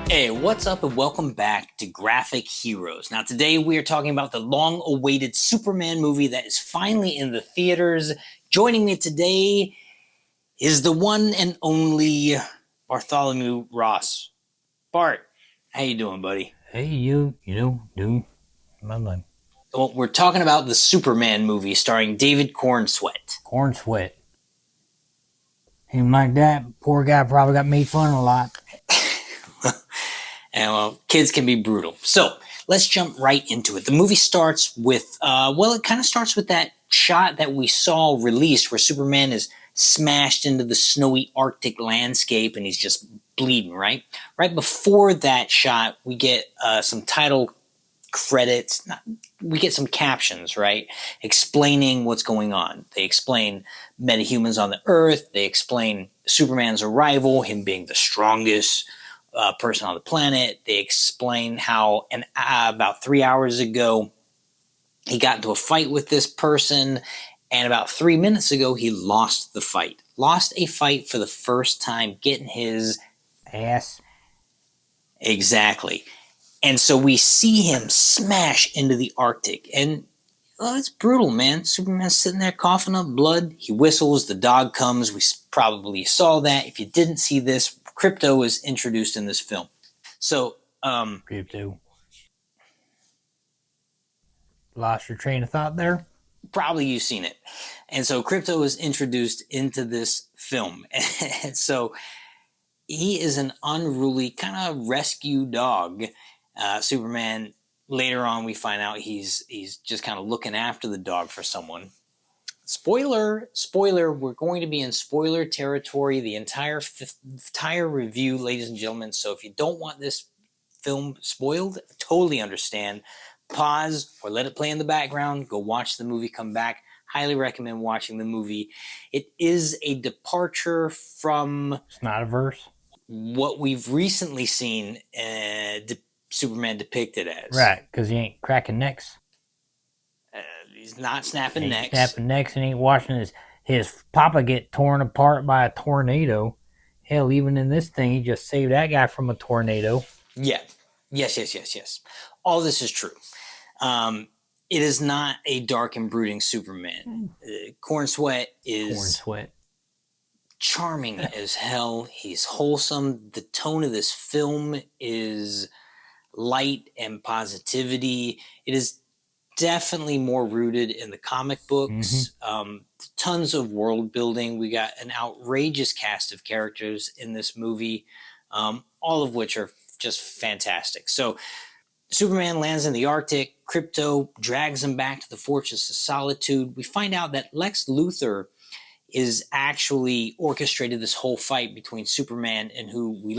Hey, what's up, and welcome back to Graphic Heroes. Now, today we are talking about the long-awaited Superman movie that is finally in the theaters. Joining me today is the one and only Bartholomew Ross. Bart, how you doing, buddy? Hey, my name. Well, we're talking about the Superman movie starring David Cornsweet. Corn Sweat. Him like that, poor guy probably got made fun a lot. And well, kids can be brutal. So let's jump right into it. The movie starts with, it kind of starts with that shot that we saw released where Superman is smashed into the snowy Arctic landscape and he's just bleeding, right? Right before that shot, we get some title credits. We get some captions, right? Explaining what's going on. They explain metahumans on the Earth. They explain Superman's arrival, him being the strongest person on the planet. They explain how about 3 hours ago he got into a fight with this person, and about 3 minutes ago he lost the fight. Lost a fight for the first time, getting his ass. Exactly. And so we see him smash into the Arctic, and it's brutal, man. Superman's sitting there coughing up blood. He whistles. The dog comes. We probably saw that. If you didn't see this, Crypto is introduced in this film. So, Crypto. Lost your train of thought there? probably you've seen it. And so Crypto is introduced into this film. And so he is an unruly kind of rescue dog. Superman, later on, we find out he's just kind of looking after the dog for someone. Spoiler, we're going to be in spoiler territory the entire review, ladies and gentlemen. So if you don't want this film spoiled, totally understand. Pause or let it play in the background. Go watch the movie, come back. Highly recommend watching the movie. It is a departure from It's not a verse. what we've recently seen Superman depicted as. Right, because he ain't cracking necks. He's not snapping He necks. ain't snapping necks and ain't watching his papa get torn apart by a tornado. Hell, even in this thing, he just saved that guy from a tornado. Yeah. Yes. All this is true. It is not a dark and brooding Superman. Cornsweet is charming as hell. He's wholesome. The tone of this film is light and positivity. It is definitely more rooted in the comic books. Tons of world building. We got an outrageous cast of characters in this movie, all of which are just fantastic. So Superman lands in the Arctic. Crypto drags him back to the Fortress of Solitude. We find out that Lex Luthor is actually orchestrated this whole fight between Superman and who we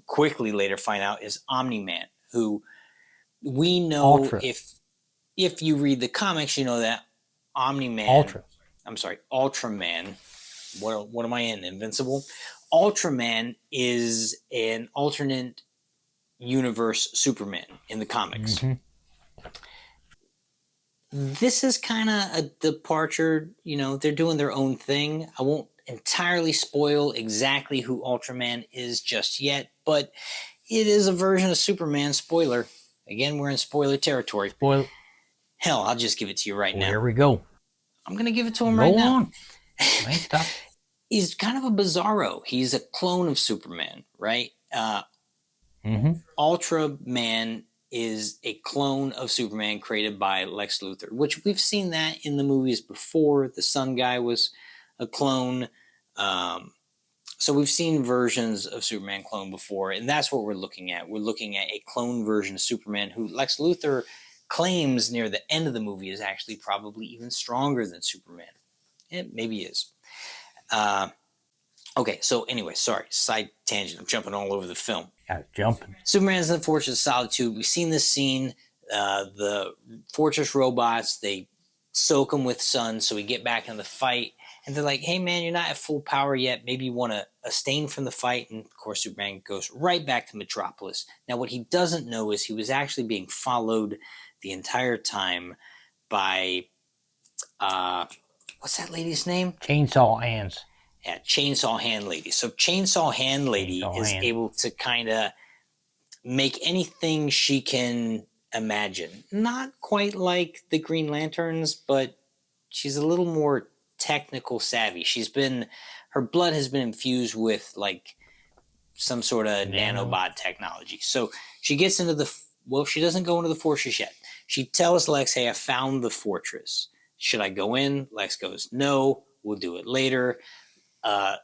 quickly later find out is Omni-Man, who we know Ultra. if you read the comics, you know that Omni-Man. Ultraman. What am I in? Invincible? Ultraman is an alternate universe Superman in the comics. This is kind of a departure. They're doing their own thing. I won't entirely spoil exactly who Ultraman is just yet, but it is a version of Superman. Spoiler. Again, we're in spoiler territory. Hell, I'll just give it to you right now. Here we go. I'm going to give it to him right now. Go on. Stop. He's kind of a bizarro. He's a clone of Superman, right? Ultraman is a clone of Superman created by Lex Luthor, which we've seen that in the movies before. The Sun Guy was a clone. So we've seen versions of Superman clone before, and that's what we're looking at. We're looking at a clone version of Superman who Lex Luthor claims near the end of the movie is actually probably even stronger than Superman. It maybe is. Okay, so anyway, sorry, side tangent. I'm jumping all over the film. Jumping. Superman's in the Fortress of Solitude. We've seen this scene. The Fortress robots, they soak him with sun, so we get back in the fight. And they're like, hey, man, you're not at full power yet. Maybe you want to abstain from the fight. And, of course, Superman goes right back to Metropolis. Now, what he doesn't know is he was actually being followed the entire time by, what's that lady's name? Chainsaw Hands. Yeah, Chainsaw Hand Lady. So Chainsaw Hand Lady is able to kind of make anything she can imagine. Not quite like the Green Lanterns, but she's a little more technical savvy. Her blood has been infused with like some sort of nanobot technology. So she gets into she doesn't go into the fortress yet. She tells Lex, hey, I found the fortress. Should I go in? Lex goes, no, we'll do it later.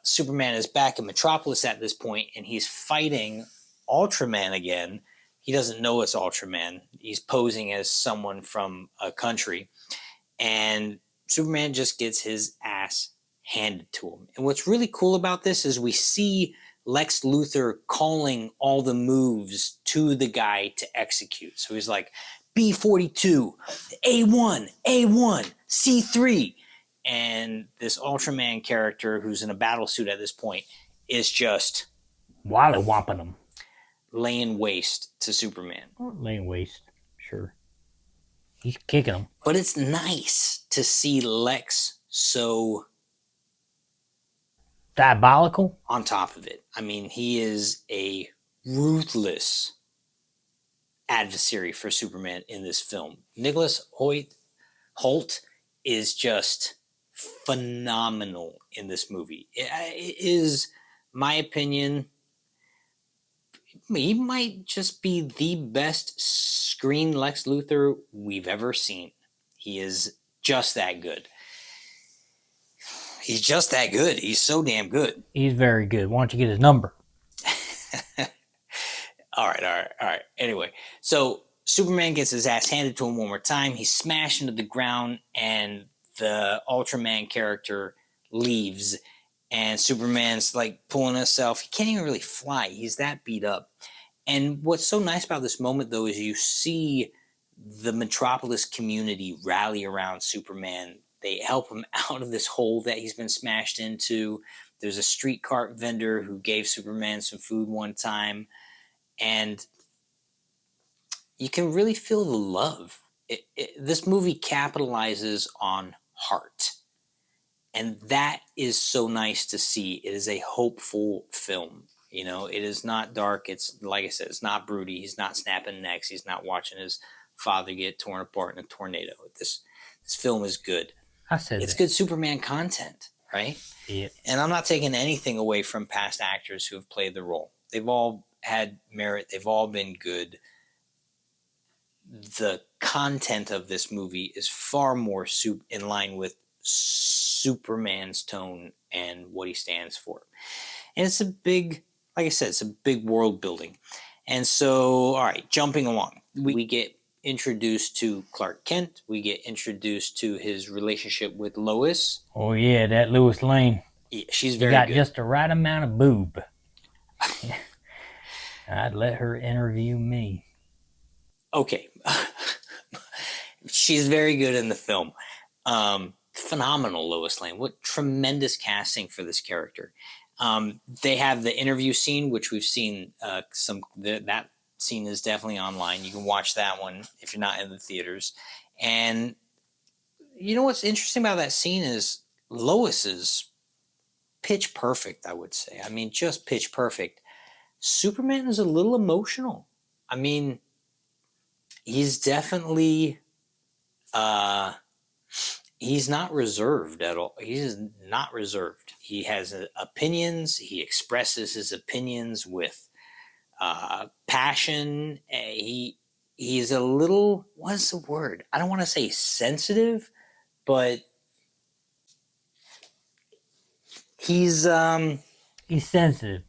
Superman is back in Metropolis at this point, and he's fighting Ultraman again. He doesn't know it's Ultraman. He's posing as someone from a country. And Superman just gets his ass handed to him. And what's really cool about this is we see Lex Luthor calling all the moves to the guy to execute. So he's like, B-42, A1, A1, C3. And this Ultraman character, who's in a battle suit at this point, is just wallop-whopping him, laying waste to Superman. Laying waste, sure. He's kicking him. But it's nice to see Lex so diabolical on top of it. I mean, he is a ruthless adversary for Superman in this film. Nicholas Hoult is just phenomenal in this movie. It is, my opinion, he might just be the best screen Lex Luthor we've ever seen. He is just that good. He's just that good. He's so damn good. He's very good. Why don't you get his number? All right. Anyway, so Superman gets his ass handed to him one more time. He's smashed into the ground, and the Ultraman character leaves. And Superman's like pulling himself. He can't even really fly. He's that beat up. And what's so nice about this moment, though, is you see the Metropolis community rally around Superman. They help him out of this hole that he's been smashed into. There's a street cart vendor who gave Superman some food one time. And you can really feel the love. This movie capitalizes on heart. And that is so nice to see. It is a hopeful film. You know, it is not dark. It's, like I said, it's not broody. He's not snapping necks. He's not watching his father get torn apart in a tornado. This film is good. It's good Superman content, right? Yeah. And I'm not taking anything away from past actors who have played the role. They've all had merit. They've all been good. The content of this movie is far more in line with Superman's tone and what he stands for. And it's a big, like I said, it's a big world building. And so, all right, jumping along, we get introduced to Clark Kent. We get introduced to his relationship with Lois. Oh, yeah, that Lois Lane. Yeah, she's very good. Got just the right amount of boob. I'd let her interview me. Okay. She's very good in the film. Phenomenal Lois Lane. What tremendous casting for this character. They have the interview scene, which we've seen that scene is definitely online. You can watch that one if you're not in the theaters. And you know what's interesting about that scene is Lois is pitch perfect, I would say. I mean, just pitch perfect. Superman is a little emotional. I mean, he's definitely he's not reserved at all. He's not reserved. He has opinions. He expresses his opinions with passion. He's a little, what's the word? I don't want to say sensitive, but he's sensitive.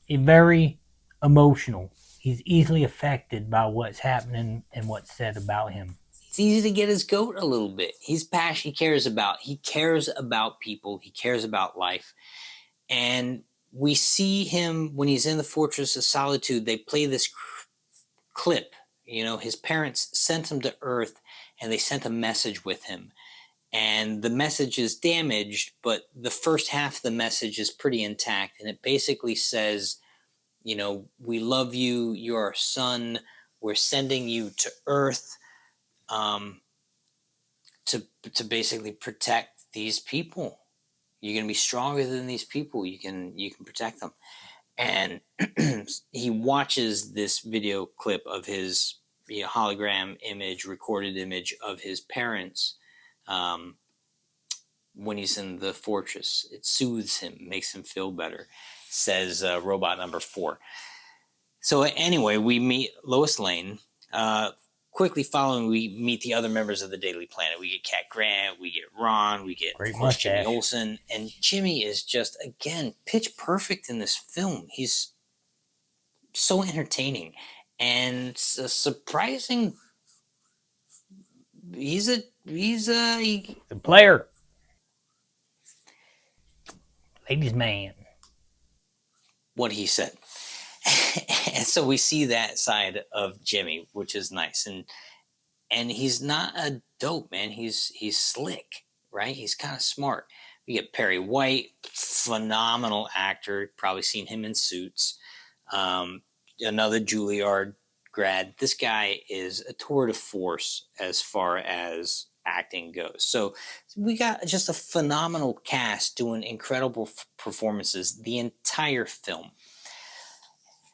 He's very emotional. He's easily affected by what's happening and what's said about him. It's easy to get his goat a little bit. He's passionate. He cares about people. He cares about life. And we see him when he's in the Fortress of Solitude. They play this clip. You know, his parents sent him to Earth, and they sent a message with him. And the message is damaged, but the first half of the message is pretty intact. And it basically says, you know, we love you. You're our son. We're sending you to Earth to basically protect these people. You're going to be stronger than these people. You can protect them. And he watches this video clip of his hologram image, recorded image of his parents when he's in the fortress. It soothes him, makes him feel better, says robot number 4. So anyway, we meet Lois Lane. Quickly following, we meet the other members of the Daily Planet. We get Cat Grant, we get Ron, we get, Great of course, mustache. Jimmy Olsen. And Jimmy is just, again, pitch perfect in this film. He's so entertaining. And it's a surprising... He's a The player. Ladies' man. What he said. And so we see that side of Jimmy, which is nice. And he's not a dope, man. He's slick, right? He's kind of smart. We get Perry White, phenomenal actor. Probably seen him in Suits. Another Juilliard grad. This guy is a tour de force as far as acting goes. So we got just a phenomenal cast doing incredible performances the entire film.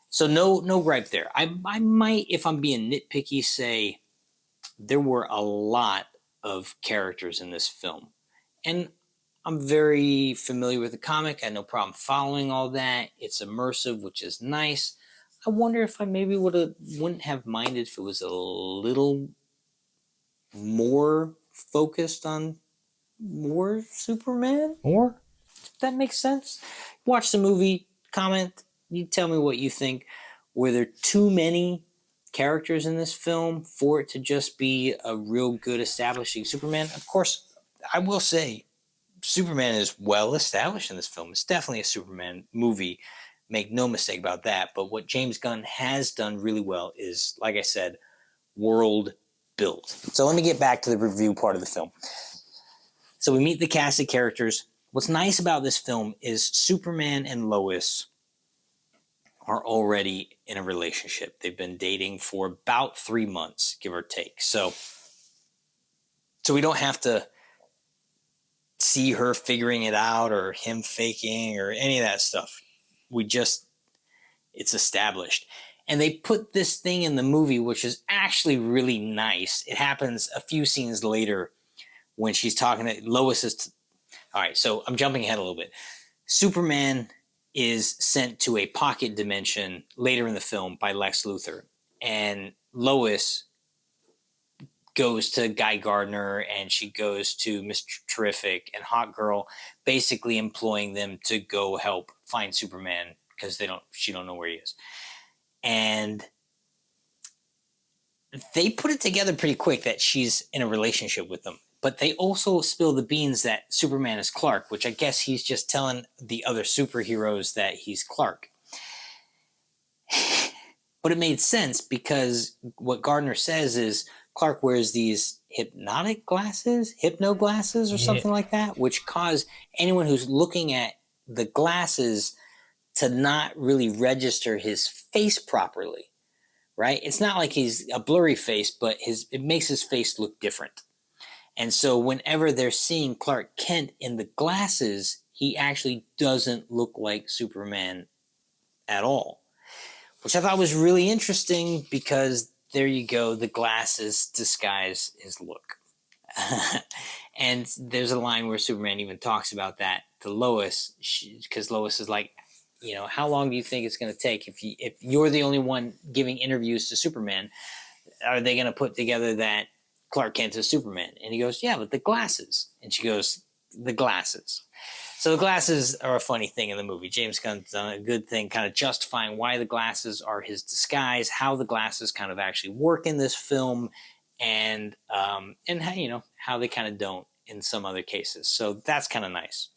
So no gripe there. I might, if I'm being nitpicky, say there were a lot of characters in this film. And I'm very familiar with the comic. I had no problem following all that. It's immersive, which is nice. I wonder if I maybe wouldn't have minded if it was a little more focused on more Superman. More? If that makes sense. Watch the movie, comment, you tell me what you think. Were there too many characters in this film for it to just be a real good establishing Superman? Of course, I will say Superman is well established in this film. It's definitely a Superman movie. Make no mistake about that. But what James Gunn has done really well is, like I said, world built. So let me get back to the review part of the film. So we meet the cast of characters. What's nice about this film is Superman and Lois are already in a relationship. They've been dating for about 3 months, give or take. So we don't have to see her figuring it out or him faking or any of that stuff. It's established. And they put this thing in the movie, which is actually really nice. It happens a few scenes later when she's talking to Lois. All right, so I'm jumping ahead a little bit. Superman is sent to a pocket dimension later in the film by Lex Luthor. And Lois goes to Guy Gardner and she goes to Mr. Terrific and Hot Girl, basically employing them to go help find Superman because she don't know where he is. And they put it together pretty quick that she's in a relationship with them. But they also spill the beans that Superman is Clark, which I guess he's just telling the other superheroes that he's Clark. But it made sense because what Gardner says is Clark wears these hypno glasses or something like that, which cause anyone who's looking at the glasses to not really register his face properly, right? It's not like he's a blurry face, but it makes his face look different. And so whenever they're seeing Clark Kent in the glasses, he actually doesn't look like Superman at all, which I thought was really interesting because there you go, the glasses disguise his look. And there's a line where Superman even talks about that to Lois, because Lois is like, how long do you think it's going to take if you're the only one giving interviews to Superman? Are they going to put together that Clark Kent is Superman? And he goes, yeah, but the glasses. And she goes, the glasses. So the glasses are a funny thing in the movie. James Gunn's done a good thing kind of justifying why the glasses are his disguise, how the glasses kind of actually work in this film, and how they kind of don't in some other cases. So that's kind of nice.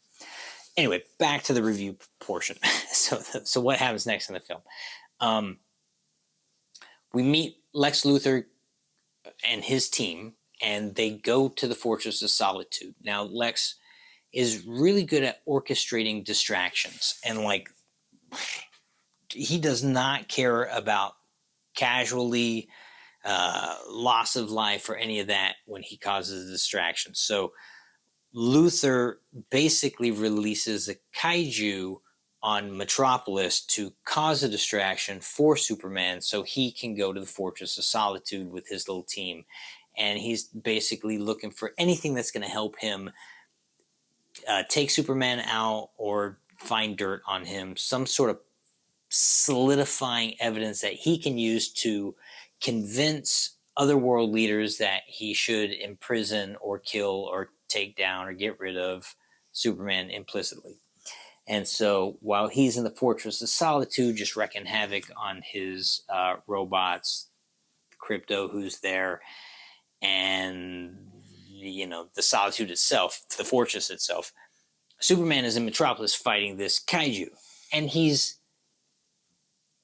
Anyway, back to the review portion. So what happens next in the film? We meet Lex Luthor and his team, and they go to the Fortress of Solitude. Now, Lex is really good at orchestrating distractions, and he does not care about casualty, loss of life, or any of that when he causes a distraction. So Luthor basically releases a kaiju on Metropolis to cause a distraction for Superman so he can go to the Fortress of Solitude with his little team. And he's basically looking for anything that's going to help him take Superman out or find dirt on him, some sort of solidifying evidence that he can use to convince other world leaders that he should imprison or kill or take down or get rid of Superman implicitly. And so while he's in the Fortress of Solitude, just wreaking havoc on his robots, Crypto, who's there, and the Solitude itself, the fortress itself, Superman is in Metropolis fighting this kaiju, and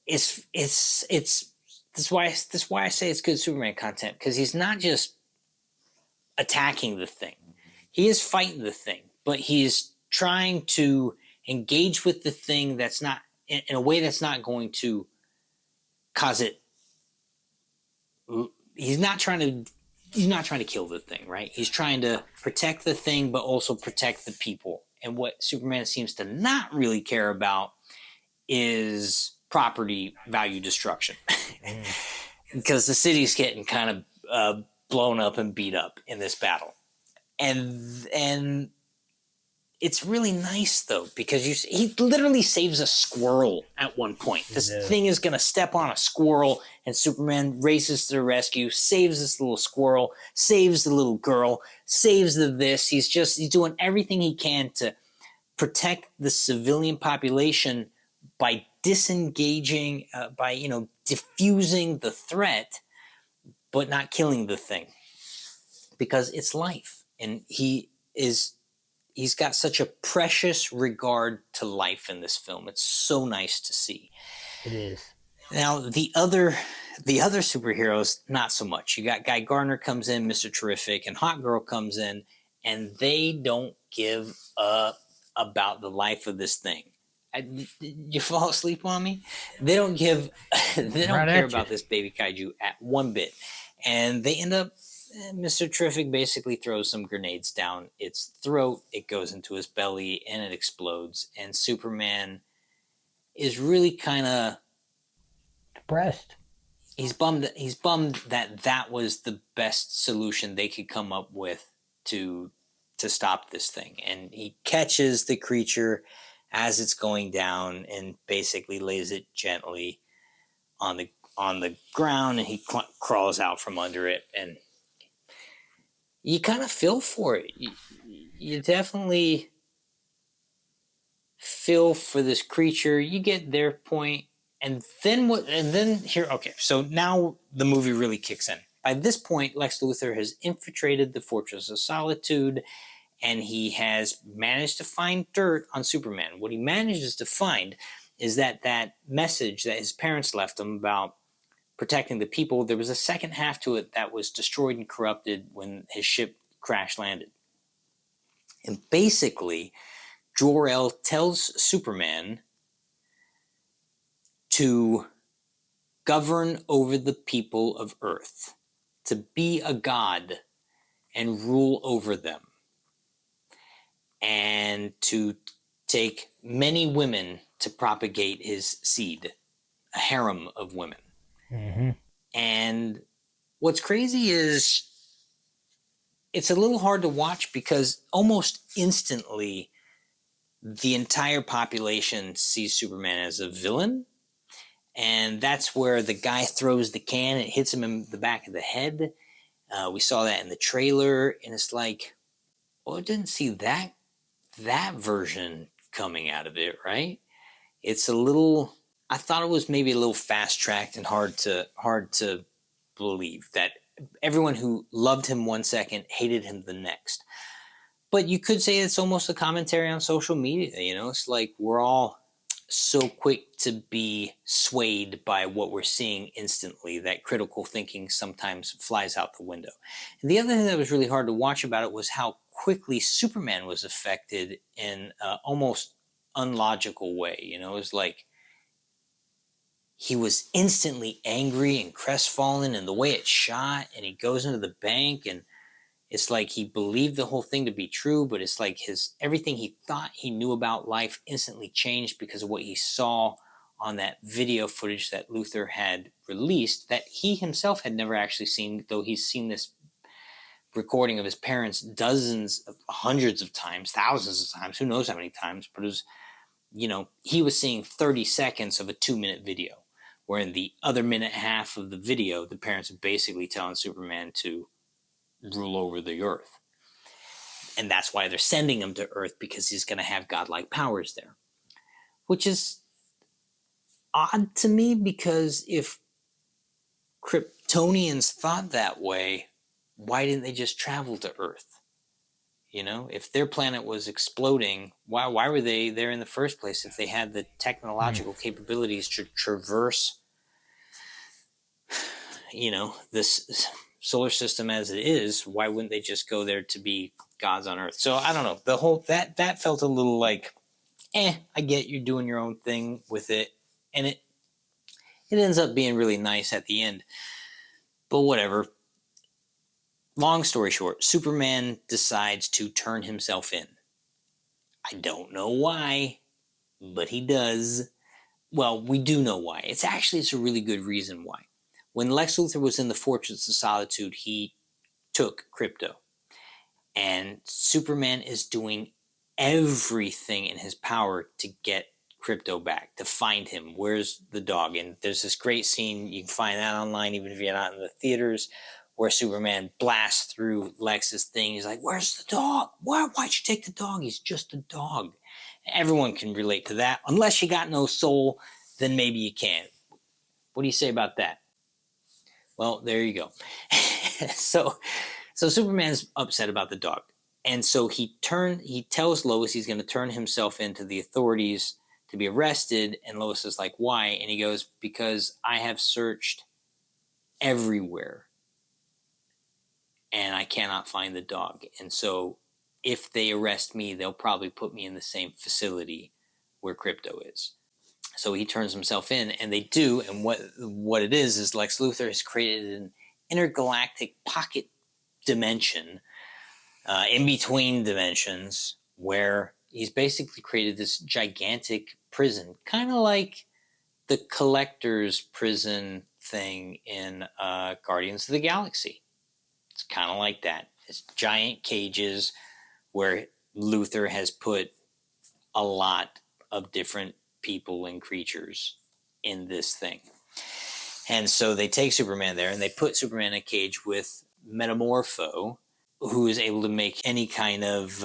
that's why I say it's good Superman content, because he's not just attacking the thing, he is fighting the thing, but he's trying to engage with the thing that's not in a way that's not going to cause it. He's not trying to kill the thing, right? He's trying to protect the thing, but also protect the people. And what Superman seems to not really care about is property value destruction, because the city's getting kind of blown up and beat up in this battle, and it's really nice though, because he literally saves a squirrel at one point. This thing is going to step on a squirrel, and Superman races to the rescue, saves this little squirrel, saves the little girl, saves this. He's doing everything he can to protect the civilian population by disengaging, by diffusing the threat, but not killing the thing, because it's life, and he's got such a precious regard to life in this film. It's so nice to see. It is. Now, the other superheroes, not so much. You got Guy Gardner comes in, Mr. Terrific, and Hot Girl comes in, and they don't give up about the life of this thing. Did you fall asleep on me? They don't care about this baby kaiju at one bit. And they end up, Mr. Terrific basically throws some grenades down its throat. It goes into his belly and it explodes. And Superman is really kind of depressed. He's bummed that was the best solution they could come up with to stop this thing. And he catches the creature as it's going down and basically lays it gently on the ground, and he crawls out from under it. And you kind of feel for it. You definitely feel for this creature. You get their point, and then what? And then here, okay. So now the movie really kicks in. By this point, Lex Luthor has infiltrated the Fortress of Solitude, and he has managed to find dirt on Superman. What he manages to find is that message that his parents left him about protecting the people, there was a second half to it that was destroyed and corrupted when his ship crash landed. And basically, Jor-El tells Superman to govern over the people of Earth, to be a god and rule over them, and to take many women to propagate his seed, a harem of women. Mm-hmm. And what's crazy is it's a little hard to watch, because almost instantly the entire population sees Superman as a villain. And that's where the guy throws the can and it hits him in the back of the head. We saw that in the trailer, and it's like, well, I didn't see that version coming out of it, right? It's a little, I thought it was maybe a little fast-tracked and hard to believe that everyone who loved him one second hated him the next. But you could say it's almost a commentary on social media. It's like we're all so quick to be swayed by what we're seeing instantly that critical thinking sometimes flies out the window. And the other thing that was really hard to watch about it was how quickly Superman was affected in an almost unlogical way. It was like he was instantly angry and crestfallen, and the way it shot, and he goes into the bank, and It's like he believed the whole thing to be true, but it's like everything he thought he knew about life instantly changed because of what he saw on that video footage that Luther had released that he himself had never actually seen, though he's seen this recording of his parents dozens of hundreds of times, thousands of times, who knows how many times, but it was, he was seeing 30 seconds of a 2-minute video, where in the other minute and a half of the video, the parents are basically telling Superman to rule over the earth. And that's why they're sending him to Earth, because he's going to have godlike powers there. Which is odd to me, because if Kryptonians thought that way, why didn't they just travel to Earth? If their planet was exploding, why were they there in the first place if they had the technological capabilities to traverse, this solar system as it is? Why wouldn't they just go there to be gods on Earth? So I don't know. The whole that felt a little like, I get you're doing your own thing with it, and it ends up being really nice at the end. But whatever. Long story short, Superman decides to turn himself in. I don't know why, but he does. Well, we do know why. It's a really good reason why. When Lex Luthor was in the Fortress of Solitude, he took Krypto. And Superman is doing everything in his power to get Krypto back, to find him. Where's the dog? And there's this great scene, you can find that online even if you're not in the theaters, where Superman blasts through Lex's thing. He's like, where's the dog? Why'd you take the dog? He's just a dog. Everyone can relate to that. Unless you got no soul, then maybe you can. What do you say about that? Well, there you go. So Superman's upset about the dog. And so he tells Lois he's going to turn himself into the authorities to be arrested. And Lois is like, why? And he goes, because I have searched everywhere and I cannot find the dog. And so if they arrest me, they'll probably put me in the same facility where Krypto is. So he turns himself in, and they do. And what it is Lex Luthor has created an intergalactic pocket dimension in between dimensions, where he's basically created this gigantic prison, kind of like the Collector's prison thing in Guardians of the Galaxy. It's kind of like that. It's giant cages where Luthor has put a lot of different people and creatures in this thing. And so they take Superman there, and they put Superman in a cage with Metamorpho, who is able to make any kind of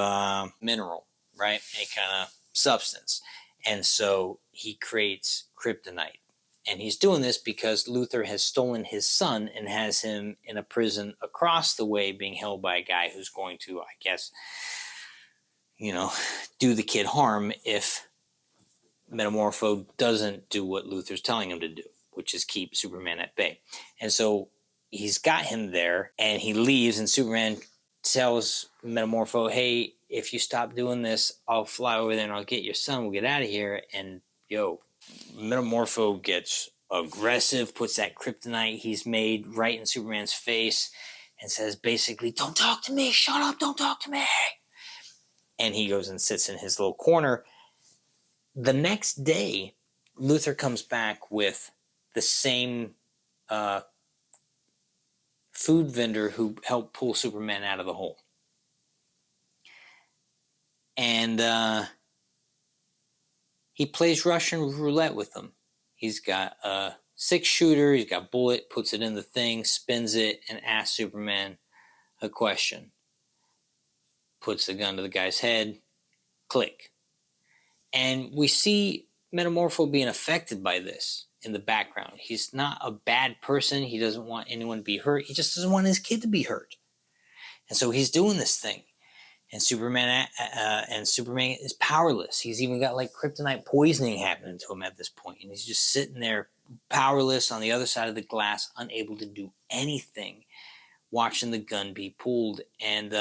mineral, right? Any kind of substance. And so he creates kryptonite. And he's doing this because Luthor has stolen his son and has him in a prison across the way being held by a guy who's going to, I guess, do the kid harm if Metamorpho doesn't do what Luthor's telling him to do, which is keep Superman at bay. And so he's got him there, and he leaves, and Superman tells Metamorpho, hey, if you stop doing this, I'll fly over there and I'll get your son. We'll get out of here. And Metamorpho gets aggressive, puts that kryptonite he's made right in Superman's face, and says basically, don't talk to me, shut up, don't talk to me. And he goes and sits in his little corner. The next day, Luthor comes back with the same food vendor who helped pull Superman out of the hole. And he plays Russian roulette with them. He's got a 6-shooter, he's got a bullet, puts it in the thing, spins it, and asks Superman a question. Puts the gun to the guy's head, click. And we see Metamorpho being affected by this in the background. He's not a bad person. He doesn't want anyone to be hurt. He just doesn't want his kid to be hurt. And so he's doing this thing. And Superman is powerless. He's even got like kryptonite poisoning happening to him at this point. And he's just sitting there powerless on the other side of the glass, unable to do anything, watching the gun be pulled. And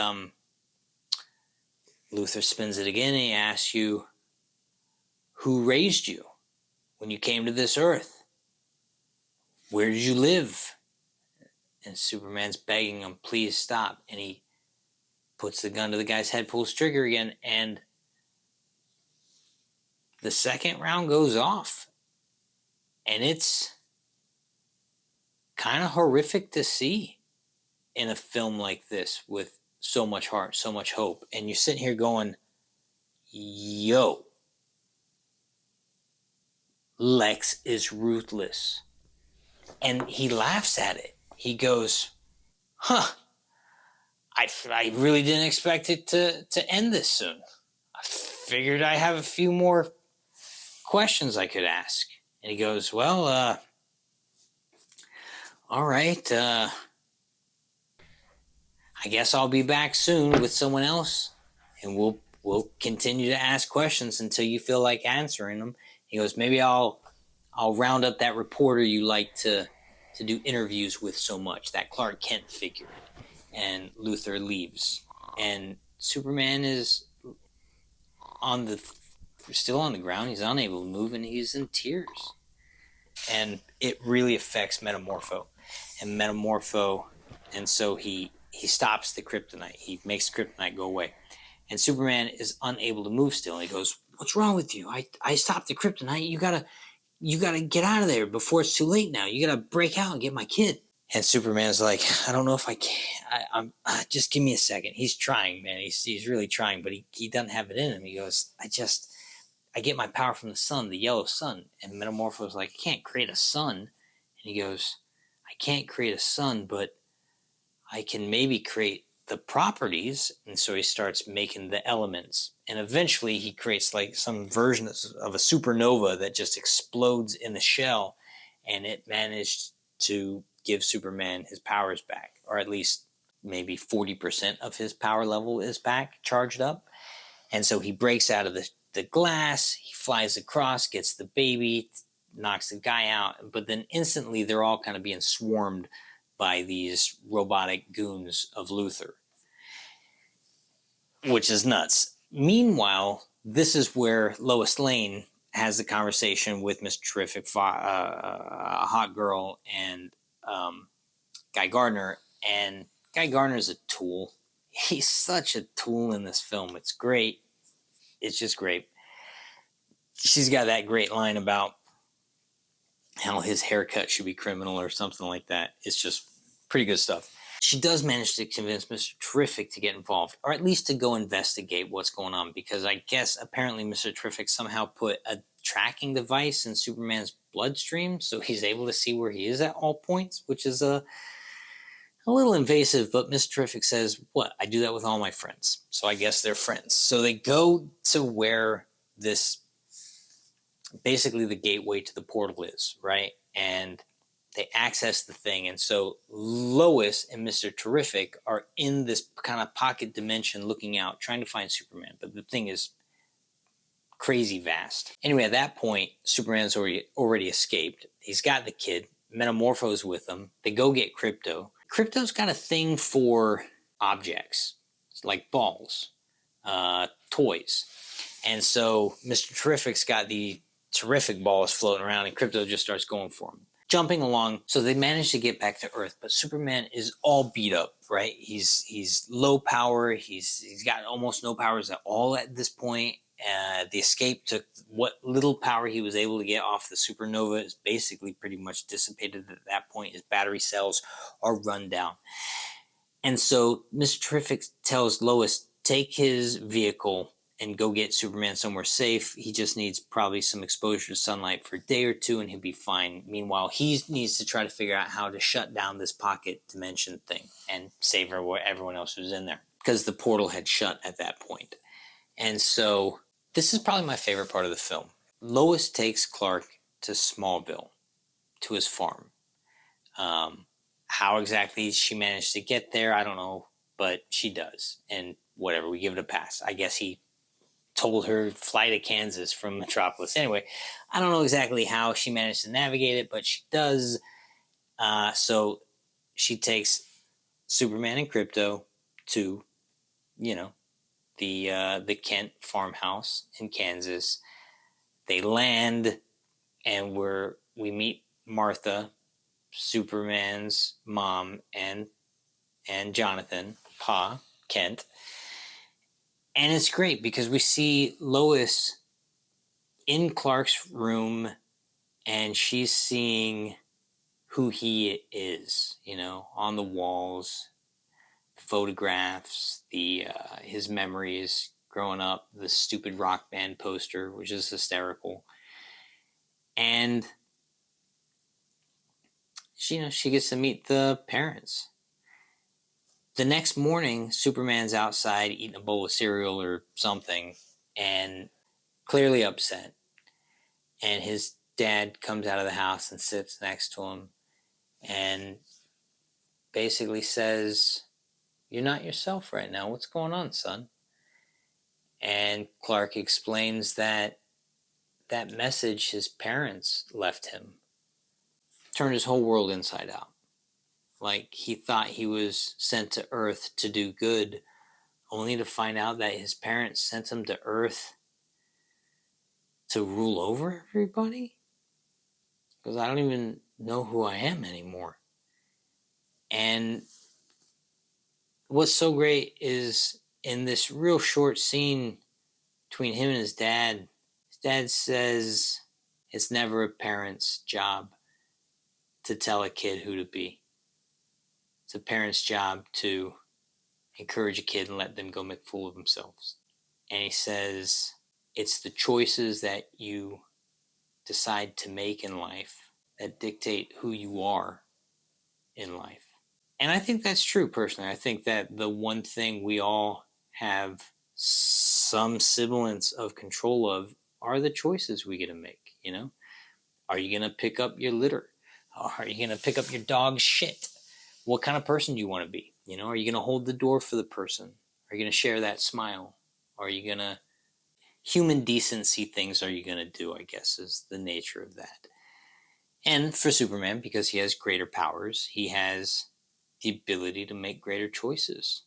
Luthor spins it again, and he asks you, who raised you when you came to this earth? Where did you live? And Superman's begging him, please stop. And he puts the gun to the guy's head, pulls trigger again, and the second round goes off. And it's kind of horrific to see in a film like this with so much heart, so much hope. And you're sitting here going, yo, Lex is ruthless. And he laughs at it. He goes, huh, I really didn't expect it to end this soon. I figured I have a few more questions I could ask. And he goes, well, all right, I guess I'll be back soon with someone else, and we'll continue to ask questions until you feel like answering them. He goes, maybe I'll round up that reporter you like to do interviews with so much, that Clark Kent figure. And Luthor leaves, and Superman is still on the ground. He's unable to move, and he's in tears. And it really affects Metamorpho. And so he stops the kryptonite. He makes the kryptonite go away. And Superman is unable to move still. And he goes, what's wrong with you? I stopped the kryptonite. You gotta get out of there before it's too late now. You gotta break out and get my kid. And Superman's like, I don't know if I can. Just give me a second. He's trying, man. He's really trying, but he doesn't have it in him. He goes, I get my power from the sun, the yellow sun. And Metamorpho's like, I can't create a sun. And he goes, I can't create a sun, but I can maybe create the properties. And so he starts making the elements. And eventually he creates like some version of a supernova that just explodes in the shell. And it managed to give Superman his powers back, or at least maybe 40% of his power level is back, charged up. And so he breaks out of the glass, he flies across, gets the baby, knocks the guy out, but then instantly they're all kind of being swarmed by these robotic goons of Luthor, which is nuts. Meanwhile, this is where Lois Lane has the conversation with Mr. Terrific, Hot Girl, and Guy Gardner. And Guy Gardner's a tool. He's such a tool in this film. It's great. It's just great. She's got that great line about how his haircut should be criminal or something like that. It's just pretty good stuff. She does manage to convince Mr. Terrific to get involved, or at least to go investigate what's going on, because I guess apparently Mr. Terrific somehow put a tracking device in Superman's bloodstream, so he's able to see where he is at all points, which is a little invasive, but Mr. Terrific says, what? I do that with all my friends. So I guess they're friends. So they go to where this, basically the gateway to the portal is, right? And they access the thing. And so Lois and Mr. Terrific are in this kind of pocket dimension looking out, trying to find Superman. But the thing is crazy vast. Anyway, at that point, Superman's already escaped. He's got the kid. Metamorpho's with him. They go get Crypto. Crypto's got a thing for objects, like balls, toys. And so Mr. Terrific's got the terrific balls floating around, and Crypto just starts going for him. Jumping along, so they manage to get back to Earth, but Superman is all beat up, right? He's low power. He's got almost no powers at all at this point. The escape took what little power he was able to get off the supernova is basically pretty much dissipated at that point. His battery cells are run down. And so Mr. Terrific tells Lois, take his vehicle and go get Superman somewhere safe. He just needs probably some exposure to sunlight for a day or two and he'll be fine. Meanwhile, he needs to try to figure out how to shut down this pocket dimension thing and save everyone else who's in there, because the portal had shut at that point. And so this is probably my favorite part of the film. Lois takes Clark to Smallville, to his farm. How exactly she managed to get there, I don't know, but she does. And whatever, we give it a pass. I guess he told her fly to Kansas from Metropolis. Anyway, I don't know exactly how she managed to navigate it, but she does. So she takes Superman and Crypto to, the Kent farmhouse in Kansas. They land, and we meet Martha, Superman's mom, and Jonathan, Pa, Kent. And it's great because we see Lois in Clark's room and she's seeing who he is, on the walls, photographs, his memories growing up, the stupid rock band poster, which is hysterical. And she gets to meet the parents. The next morning, Superman's outside eating a bowl of cereal or something and clearly upset. And his dad comes out of the house and sits next to him and basically says, "You're not yourself right now. What's going on, son?" And Clark explains that message his parents left him turned his whole world inside out. Like, he thought he was sent to Earth to do good, only to find out that his parents sent him to Earth to rule over everybody? Because I don't even know who I am anymore. And what's so great is in this real short scene between him and his dad says it's never a parent's job to tell a kid who to be. It's a parent's job to encourage a kid and let them go make a fool of themselves. And he says it's the choices that you decide to make in life that dictate who you are in life. And I think that's true personally. I think that the one thing we all have some semblance of control of are the choices we get to make, Are you going to pick up your litter? Are you going to pick up your dog's shit? What kind of person do you want to be? Are you going to hold the door for the person? Are you going to share that smile? Are you going to human decency things are you going to do, I guess, is the nature of that. And for Superman, because he has greater powers, he has the ability to make greater choices.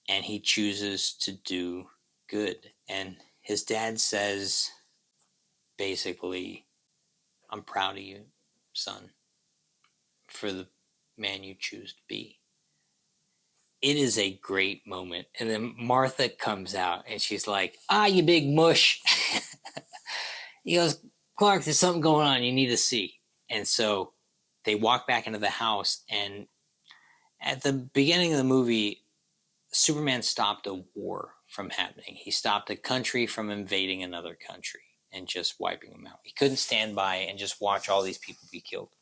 And he chooses to do good. And his dad says, basically, "I'm proud of you, son, for the man you choose to be." It is a great moment. And then Martha comes out and she's like, "You big mush." He goes, "Clark, there's something going on you need to see." And so they walk back into the house. And at the beginning of the movie, Superman stopped a war from happening. He stopped a country from invading another country and just wiping them out. He couldn't stand by and just watch all these people be killed.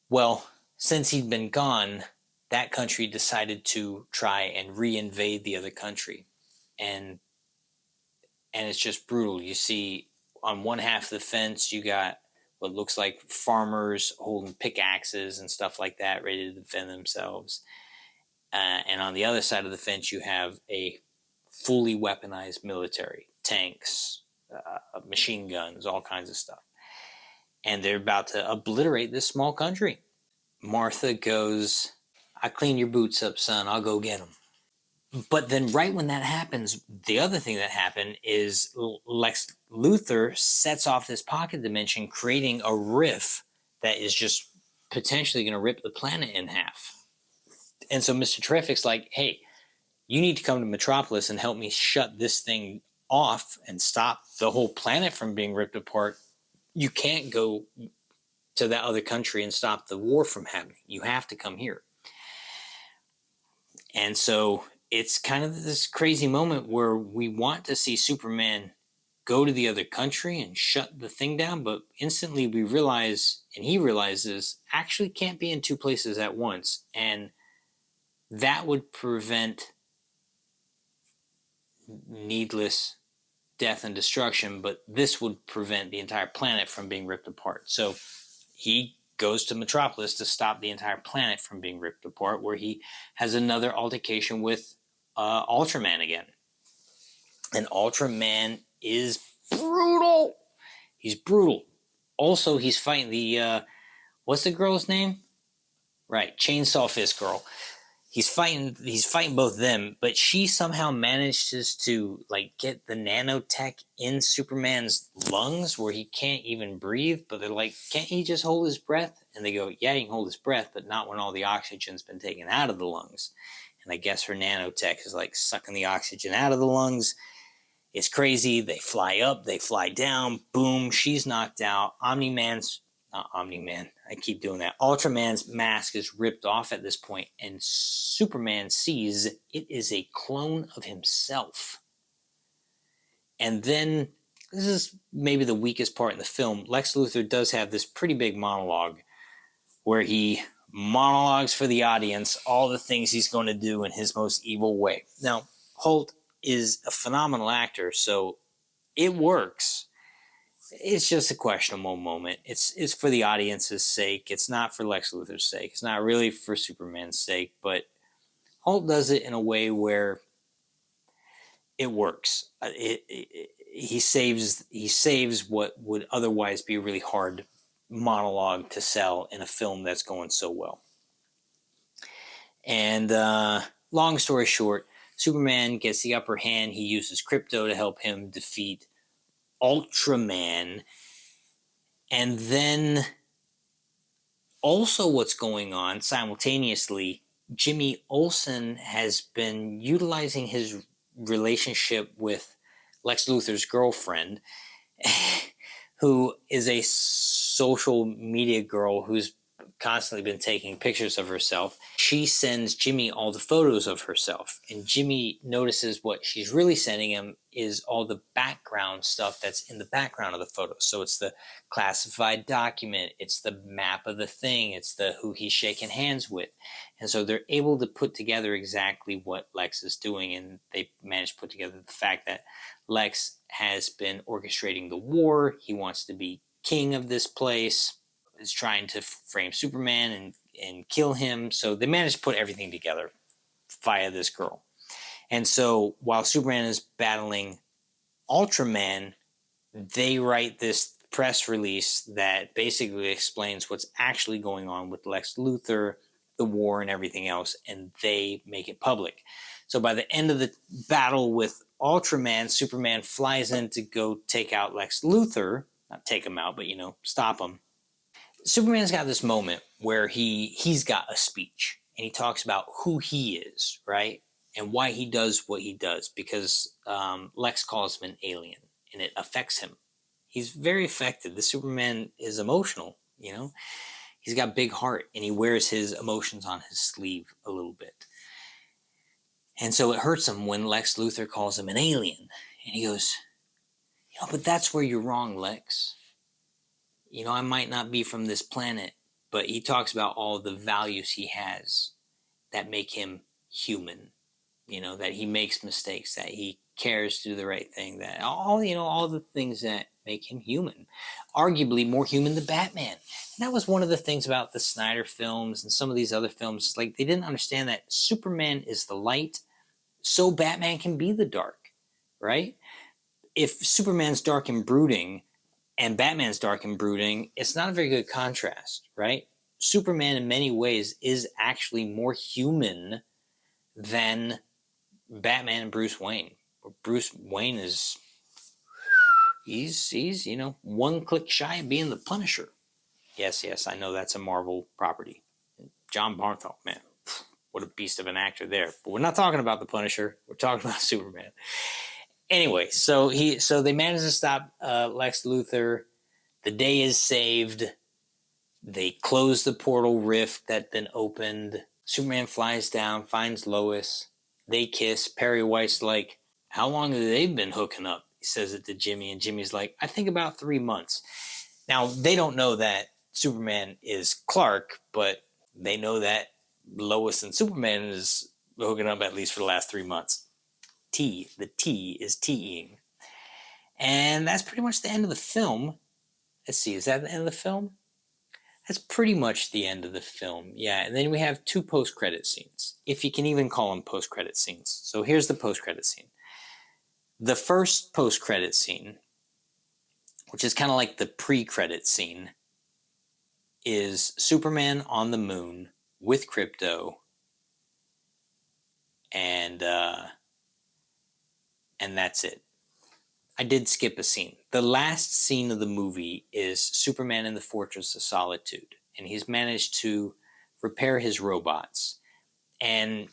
Well, since he'd been gone, that country decided to try and re-invade the other country. And it's just brutal. You see on one half of the fence, you got what looks like farmers holding pickaxes and stuff like that, ready to defend themselves. And on the other side of the fence, you have a fully weaponized military, tanks, machine guns, all kinds of stuff. And they're about to obliterate this small country. Martha goes, "I clean your boots up, son. I'll go get them." But then right when that happens, the other thing that happened is Lex Luthor sets off this pocket dimension, creating a rift that is just potentially going to rip the planet in half. And so Mr. Terrific's like, "Hey, you need to come to Metropolis and help me shut this thing off and stop the whole planet from being ripped apart. You can't go to that other country and stop the war from happening. You have to come here." And so it's kind of this crazy moment where we want to see Superman go to the other country and shut the thing down, but instantly we realize, and he realizes, actually can't be in two places at once. And that would prevent needless death and destruction, but this would prevent the entire planet from being ripped apart. So he goes to Metropolis to stop the entire planet from being ripped apart, where he has another altercation with Ultraman again. And Ultraman is brutal. He's brutal. Also, he's fighting the, what's the girl's name? Right, Chainsaw Fist Girl. He's fighting both them, but she somehow manages to get the nanotech in Superman's lungs where he can't even breathe. But they're like, "Can't he just hold his breath?" And they go, "Yeah, he can hold his breath, but not when all the oxygen's been taken out of the lungs." and I guess her nanotech is like sucking the oxygen out of the lungs. It's crazy. They fly up, they fly down. Boom, she's knocked out. Not Omni-Man. I keep doing that. Ultraman's mask is ripped off at this point, and Superman sees it is a clone of himself. And then, this is maybe the weakest part in the film, Lex Luthor does have this pretty big monologue where he monologues for the audience all the things he's going to do in his most evil way. Now, Holt is a phenomenal actor, so it works. It's just a questionable moment. It's for the audience's sake. It's not for Lex Luthor's sake. It's not really for Superman's sake, but Holt does it in a way where it works. He saves what would otherwise be a really hard monologue to sell in a film that's going so well. And long story short, Superman gets the upper hand. He uses Krypto to help him defeat Ultraman. And then also what's going on simultaneously, Jimmy Olsen has been utilizing his relationship with Lex Luthor's girlfriend, who is a social media girl who's constantly been taking pictures of herself. She sends Jimmy all the photos of herself, and Jimmy notices what she's really sending him is all the background stuff that's in the background of the photos. So it's the classified document, it's the map of the thing, it's the who he's shaking hands with. And so they're able to put together exactly what Lex is doing, and they managed to put together the fact that Lex has been orchestrating the war. He wants to be king of this place, is trying to frame Superman and kill him. So they managed to put everything together via this girl. And so while Superman is battling Ultraman, they write this press release that basically explains what's actually going on with Lex Luthor, the war, and everything else, and they make it public. So by the end of the battle with Ultraman, Superman flies in to go take out Lex Luthor. Not take him out, but, stop him. Superman's got this moment where he's got a speech, and he talks about who he is, right? And why he does what he does, because Lex calls him an alien, and it affects him. He's very affected. The Superman is emotional, He's got a big heart, and he wears his emotions on his sleeve a little bit. And so it hurts him when Lex Luthor calls him an alien. And he goes, but that's where you're wrong, Lex. I might not be from this planet, but he talks about all the values he has that make him human, that he makes mistakes, that he cares to do the right thing, that all the things that make him human, arguably more human than Batman. And that was one of the things about the Snyder films and some of these other films, like they didn't understand that Superman is the light, so Batman can be the dark, right? If Superman's dark and brooding and Batman's dark and brooding, it's not a very good contrast, right? Superman in many ways is actually more human than Batman and Bruce Wayne. Bruce Wayne is, he's one click shy of being the Punisher. Yes, I know that's a Marvel property. John Barnthorpe, man, what a beast of an actor there. But we're not talking about the Punisher. We're talking about Superman. Anyway, so they managed to stop Lex Luthor. The day is saved. They close the portal rift that's been opened. Superman flies down, finds Lois. They kiss. Perry White's like, how long have they been hooking up? He says it to Jimmy, and Jimmy's like, I think about 3 months. Now, they don't know that Superman is Clark, but they know that Lois and Superman is hooking up at least for the last 3 months. The T is T-ing. And that's pretty much the end of the film. Let's see, is that the end of the film? That's pretty much the end of the film. Yeah, and then we have 2 post-credit scenes, if you can even call them post-credit scenes. So here's the post-credit scene. The first post-credit scene, which is kind of like the pre-credit scene, is Superman on the moon with Krypto, and that's it. I did skip a scene. The last scene of the movie is Superman in the Fortress of Solitude, and he's managed to repair his robots. And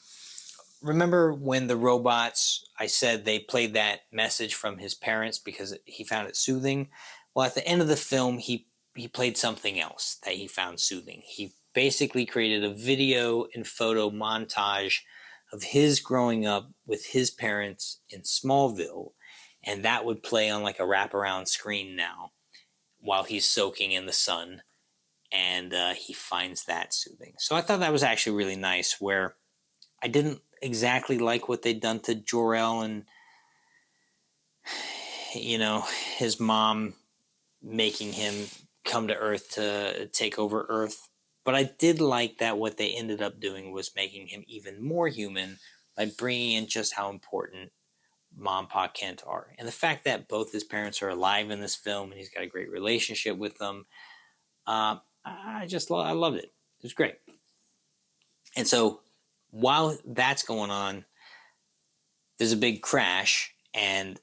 remember when the robots, I said they played that message from his parents because he found it soothing? Well, at the end of the film, he played something else that he found soothing. He basically created a video and photo montage of his growing up with his parents in Smallville, and that would play on like a wraparound screen now while he's soaking in the sun, and he finds that soothing. So I thought that was actually really nice, where I didn't exactly like what they'd done to Jor-El and, his mom making him come to Earth to take over Earth. But I did like that what they ended up doing was making him even more human by bringing in just how important Mom, Pa Kent are. And the fact that both his parents are alive in this film and he's got a great relationship with them, I loved it. It was great. And so while that's going on, there's a big crash, and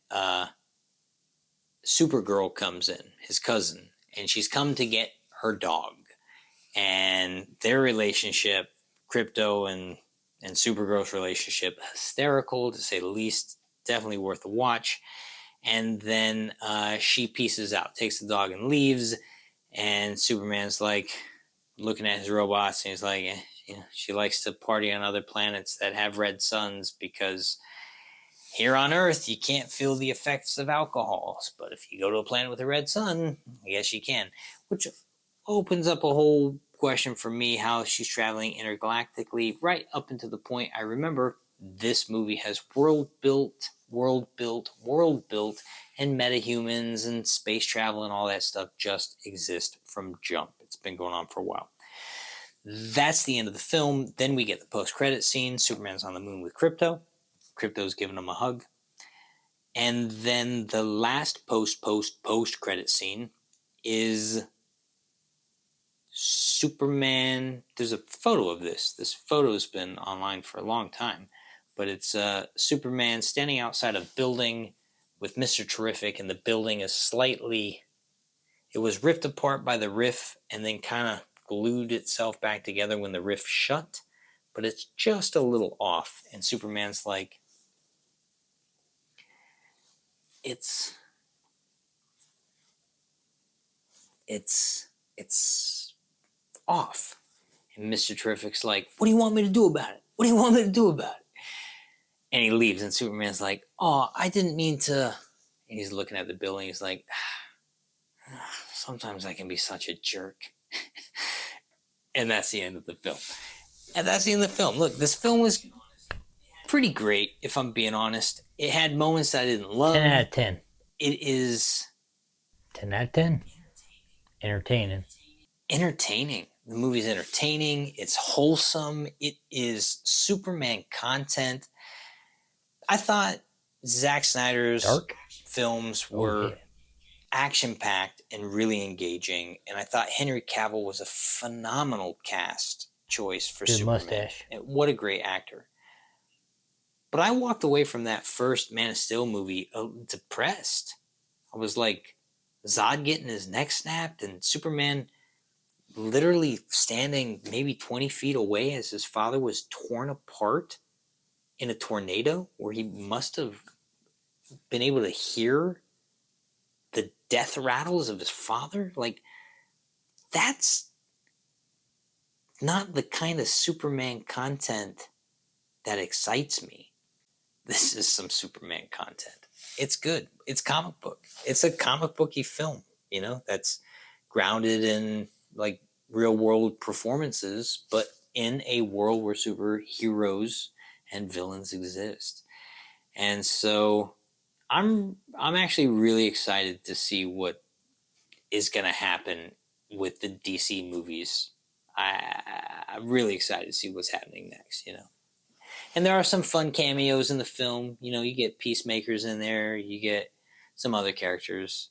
Supergirl comes in, his cousin, and she's come to get her dog. And their relationship, Crypto and Supergirl's relationship, hysterical to say the least, definitely worth a watch. And then she pieces out, takes the dog and leaves, and Superman's like looking at his robots, and he's like, she likes to party on other planets that have red suns because here on Earth, you can't feel the effects of alcohols. But if you go to a planet with a red sun, I guess you can. Which opens up a whole question for me, how she's traveling intergalactically, right up until the point I remember this movie has world built, and metahumans and space travel and all that stuff just exist from jump. It's been going on for a while. That's the end of the film. Then we get the post-credit scene. Superman's on the moon with Crypto. Crypto's giving him a hug. And then the last post-credit scene is Superman. There's a photo of this. This photo's been online for a long time. But it's Superman standing outside a building with Mr. Terrific, and the building is slightly... It was ripped apart by the riff and then kind of glued itself back together when the riff shut. But it's just a little off. And Superman's like, it's off. And Mr. Terrific's like, what do you want me to do about it? What do you want me to do about it? And he leaves, and Superman's like, oh, I didn't mean to. And he's looking at the building. He's like, sometimes I can be such a jerk. And that's the end of the film. Look, this film was pretty great, if I'm being honest. It had moments that I didn't love. 10 out of 10. It is... 10 out of 10. Entertaining. The movie's entertaining. It's wholesome. It is Superman content. I thought Zack Snyder's films were action-packed and really engaging, and I thought Henry Cavill was a phenomenal cast choice for Superman. Mustache. What a great actor. But I walked away from that first Man of Steel movie depressed. I was like, Zod getting his neck snapped and Superman literally standing maybe 20 feet away as his father was torn apart in a tornado, where he must have been able to hear the death rattles of his father. Like, that's not the kind of Superman content that excites me. This is some Superman content. It's good. It's comic book. It's a comic booky film, that's grounded in like real world performances, but in a world where superheroes and villains exist. And so I'm actually really excited to see what is going to happen with the DC movies. I'm really excited to see what's happening next, And there are some fun cameos in the film. You get Peacemakers in there. You get some other characters.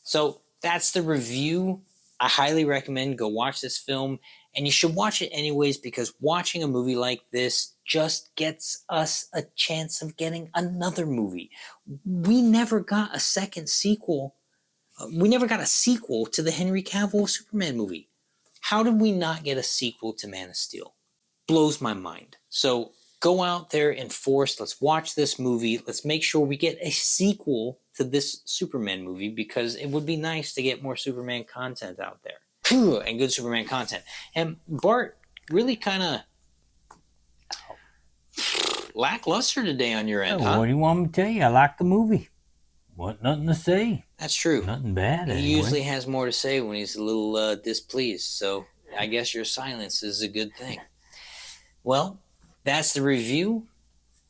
So that's the review. I highly recommend go watch this film. And you should watch it anyways, because watching a movie like this just gets us a chance of getting another movie. We never got a second sequel. We never got a sequel to the Henry Cavill Superman movie. How did we not get a sequel to Man of Steel? Blows my mind. So go out there in force. Let's watch this movie. Let's make sure we get a sequel to this Superman movie, because it would be nice to get more Superman content out there. And good Superman content. And Bart, really kind of lackluster today on your end, huh? What do you want me to tell you? I like the movie. What? Nothing to say. That's true. Nothing bad. He usually has more to say when he's a little displeased. So I guess your silence is a good thing. Well, that's the review.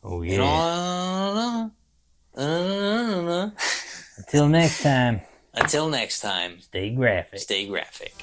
Oh, yeah. Until next time. Until next time. Stay graphic. Stay graphic.